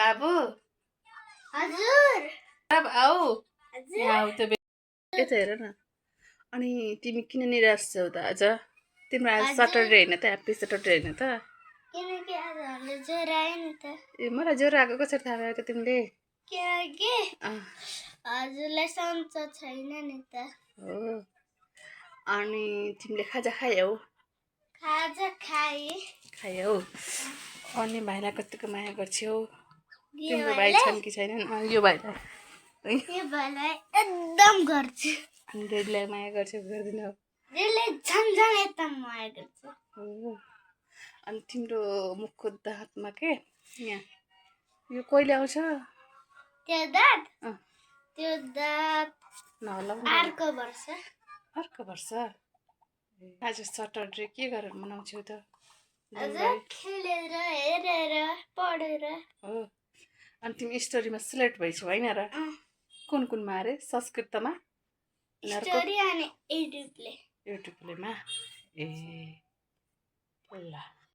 बाबु हजुर अब आऊ हजुर यहाँ आऊ त यता हेर न। अनि तिमी किन निराश छौ त आज? तिम्रो आज सटरडे होइन त, ह्याप्पी सटरडे होइन त? किनकि आज हामीले ज्वरो आयो नि त। ए मलाई ज्वरो आएको कसरी थाहा भयो त तिमीले? किनकि हजुरलाई सन्चो छैन नि त। हो। अनि तिमीले खाजा खायौ? खाजा खायौ। अनि भाइलाई कतिको माया गर्छौ? यो तिम्रो भाइ छन् कि छैनन्? यो भाइलाई एकदम गर्छु। अनि दिदीलाई माया गर्छौ कि गर्दैनौ? दिदीले झन् एकदम माया गर्छ। हो। अनि तिम्रो मुखको दाँतमा के यहाँ यो कहिले आउँछ? त्यो दाँत नहलाउनु। अर्को वर्ष? आज सटरडे के गरेर मनाउँछौ त? खेलेर हेरेर पढेर। हो। अनि तिमी स्टोरीमा सिलेक्ट भइछौ होइन र? कुन कुनमा अरे? संस्कृतमा स्टोरी अनि युट्युबले युट्युबलेमा ए ल।